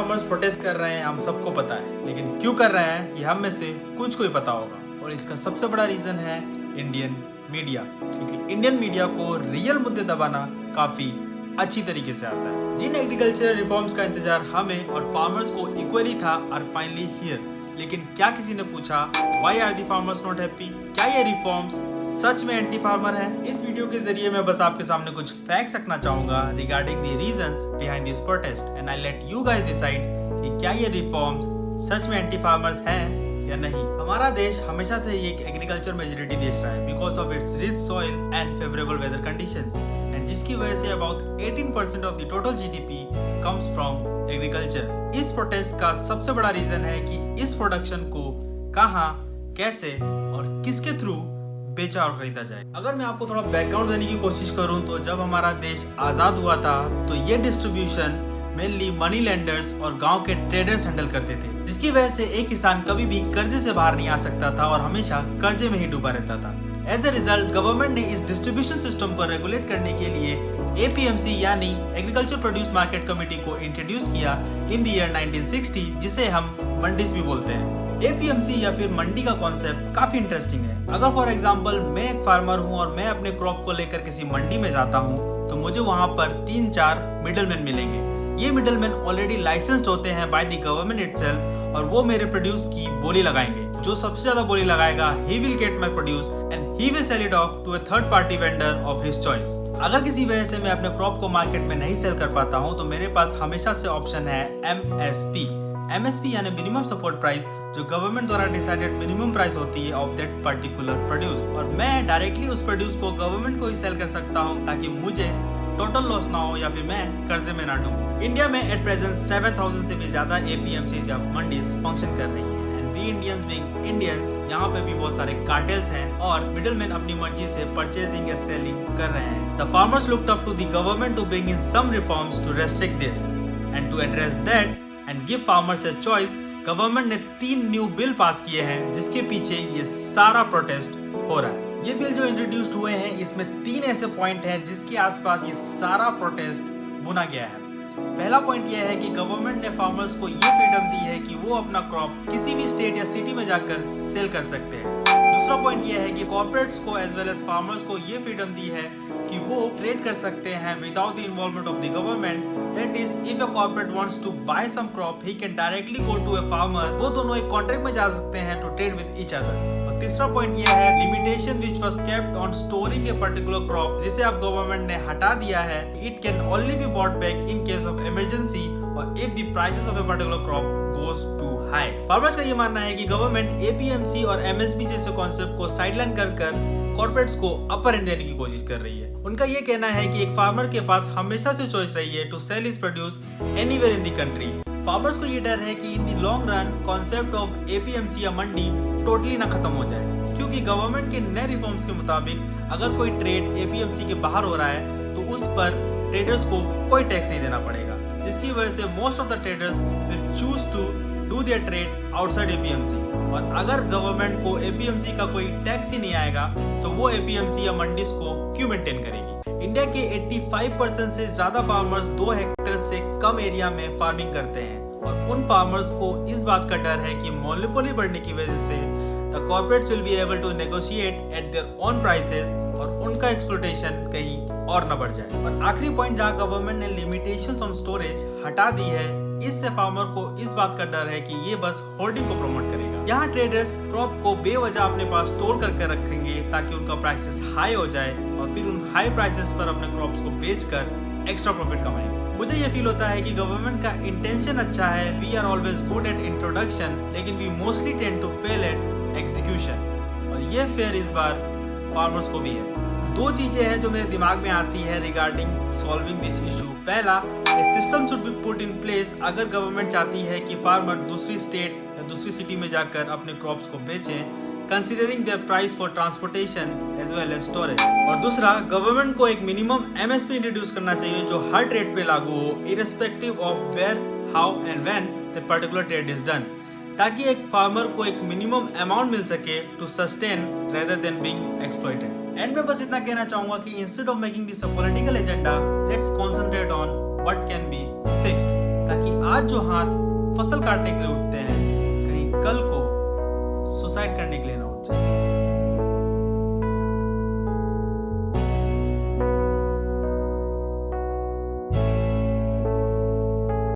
Farmers protest कर रहे हैं हम सबको पता है, लेकिन क्यों कर रहे हैं ये हम में से कुछ को ही पता होगा। और इसका सबसे बड़ा रीजन है इंडियन मीडिया, क्योंकि इंडियन मीडिया को रियल मुद्दे दबाना काफी अच्छी तरीके से आता है। जिन एग्रीकल्चरल रिफॉर्म्स का इंतजार हमें और फार्मर्स को इक्वली था आर फाइनली हियर, लेकिन क्या किसी ने पूछा why are the farmers not happy? क्या ये रिफॉर्म्स सच में एंटी फार्मर है? इस वीडियो के जरिए मैं बस आपके सामने कुछ फैक्ट्स रखना चाहूंगा regarding the reasons behind this protest and I let you guys decide कि क्या ये रिफॉर्म्स सच में एंटी फार्मर्स हैं या नहीं। हमारा देश हमेशा से ही एक एग्रीकल्चर मेजॉरिटी देश रहा है because of its rich soil and favourable weather conditions, and जिसकी वजह से about 18% of the total GDP comes from agriculture. इस प्रोटेस्ट का सबसे बड़ा रीजन है कि इस प्रोडक्शन को कहां, कैसे और किसके थ्रू बेचा और खरीदा जाए। अगर मैं आपको थोड़ा बैकग्राउंड देने की कोशिश करूं तो जब हमारा देश आजाद हुआ था तो ये डिस्ट्रीब्यूशन मेनली मनी लेंडर्स और गांव के ट्रेडर्स हैंडल करते थे, जिसकी वजह से एक किसान कभी भी कर्जे से बाहर नहीं आ सकता था और हमेशा कर्जे में ही डूबा रहता था। एज ए रिजल्ट गवर्नमेंट ने इस डिस्ट्रीब्यूशन सिस्टम को रेगुलेट करने के लिए APMC यानी एग्रीकल्चर प्रोड्यूस मार्केट कमेटी को इंट्रोड्यूस किया इन द ईयर 1960, जिसे हम मंडीज भी बोलते हैं। APMC या फिर मंडी का कॉन्सेप्ट काफी इंटरेस्टिंग है। अगर फॉर एग्जांपल मैं एक फार्मर हूँ और मैं अपने क्रॉप को लेकर किसी मंडी में जाता हूँ तो मुझे वहाँ पर 3-4 मिडलमैन मिलेंगे। ये मिडलमैन ऑलरेडी लाइसेंस्ड होते हैं बाय द गवर्नमेंट इटसेल्फ और वो मेरे प्रोड्यूस की बोली लगाएंगे। जो सबसे ज्यादा बोली लगाएगा he will get my produce and he will sell it off to a third party vendor of his choice. अगर किसी वजह से मैं अपने क्रॉप को मार्केट में नहीं सेल कर पाता हूँ तो मेरे पास हमेशा से ऑप्शन है MSP यानी मिनिमम सपोर्ट प्राइस, जो गवर्नमेंट द्वारा डिसाइडेड मिनिमम प्राइस होती है ऑफ दैट पर्टिकुलर प्रोड्यूस, और मैं डायरेक्टली उस प्रोड्यूस को गवर्नमेंट को ही सेल कर सकता हूँ ताकि मुझे टोटल लॉस ना हो या फिर मैं कर्जे में ना डूबूं। इंडिया में एट प्रेजेंट 7000 से भी ज्यादा APMCs या मंडीज फंक्शन कर रही हैं and we Indians being Indians यहाँ पे भी बहुत सारे कार्टेल्स हैं और मिडलमैन अपनी मर्जी से परचेजिंग या सेलिंग कर रहे हैं। The farmers looked up to the government to bring in some reforms to restrict this and to address that and give farmers a choice. Government ने 3 न्यू बिल पास किए हैं जिसके पीछे ये सारा प्रोटेस्ट हो रहा है। ये बिल जो इंट्रोड्यूस्ड हुए हैं इसमें 3 ऐसे पॉइंट हैं जिसके आसपास ये सारा प्रोटेस्ट बुना गया है। पहला पॉइंट यह है कि गवर्नमेंट ने फार्मर्स को ये फ्रीडम दी है कि वो अपना क्रॉप किसी भी स्टेट या सिटी में जाकर सेल कर सकते हैं। दूसरा पॉइंट यह है कि कॉर्पोरेट्स को एज वेल एज फार्मर्स को ये फ्रीडम दी है कि वो ट्रेड कर सकते हैं without the involvement of the government. That is if a corporate wants to buy some crop he can directly go to a farmer. वो दोनों एक कॉन्ट्रैक्ट में जा सकते हैं to trade with each other. तीसरा पॉइंट यह है limitation which was kept on storing a particular crop, जिसे अब गवर्नमेंट ने हटा दिया है। It can only be bought back in case of emergency और if the prices of a particular crop goes to high. Farmers का ये मानना है कि गवर्नमेंट APMC और MSP जैसे कॉन्सेप्ट को साइडलाइन कर कॉर्पोरेट्स को अपर एंड देने की कोशिश कर रही है। उनका ये कहना है कि एक फार्मर के पास हमेशा से चॉइस रही है to sell his produce anywhere in the country. Farmers को ये डर है कि in the long run concept of APMC या मंडी टोटली ना खत्म हो जाए, क्योंकि गवर्नमेंट के नए रिफॉर्म्स के मुताबिक अगर कोई ट्रेड APMC के बाहर हो रहा है तो उस पर ट्रेडर्स को कोई टैक्स नहीं देना पड़ेगा, जिसकी वजह से most of the traders will choose to do their trade outside APMC। और अगर गवर्नमेंट को APMC का कोई टैक्स ही नहीं आएगा तो वो APMC या मंडीज को क्यों मेंटेन करेगी। इंडिया के 85% से ज्यादा फार्मर्स 2 हेक्टेयर से कम एरिया में फार्मिंग करते हैं और उन फार्मर्स को इस बात का डर है कि मोनोपोली बढ़ने की वजह से the corporates will be able to negotiate at their own prices और उनका एक्सप्लॉयटेशन कहीं और न बढ़ जाए। और आखिरी पॉइंट जहां गवर्नमेंट ने लिमिटेशंस ऑन स्टोरेज हटा दी है, इससे फार्मर को इस बात का डर है कि ये बस होर्डिंग को प्रमोट करेगा। यहाँ ट्रेडर्स क्रॉप को बेवजह अपने पास स्टोर करके रखेंगे ताकि उनका प्राइसेस हाई हो जाए और फिर उन हाई प्राइसेस पर अपने क्रॉप्स को बेचकर एक्स्ट्रा प्रॉफिट कमाएंगे। मुझे ये फील होता है कि गवर्नमेंट का इंटेंशन अच्छा है, we are always good at introduction, लेकिन we mostly tend to fail at execution, और ये फेयर इस बार फार्मर्स को भी है। 2 चीजें हैं जो मेरे दिमाग में आती है रिगार्डिंग सॉल्विंग दिस इशू। पहला, system should be put in place अगर गवर्नमेंट चाहती है कि फार्मर दूसरी स्टेट या दूसरी सिटी में जाकर अपने क्रॉप्स को बेचें, considering their price for transportation as well as storage. और दूसरा, गवर्नमेंट को एक मिनिमम MSP इंट्रोड्यूस करना चाहिए जो हर ट्रेड पे लागू हो, irrespective of where, how and when the particular trade is done, ताकि एक फार्मर को एक मिनिमम अमाउंट मिल सके to sustain rather than being exploited. End में बस इतना कहना चाहूंगा कि instead of making this a political agenda, let's concentrate on what can be fixed, ताकि आज जो हाथ फसल काटने के लिए उठते हैं कहीं कल को सुसाइड करने के लिए ना उठ जाए।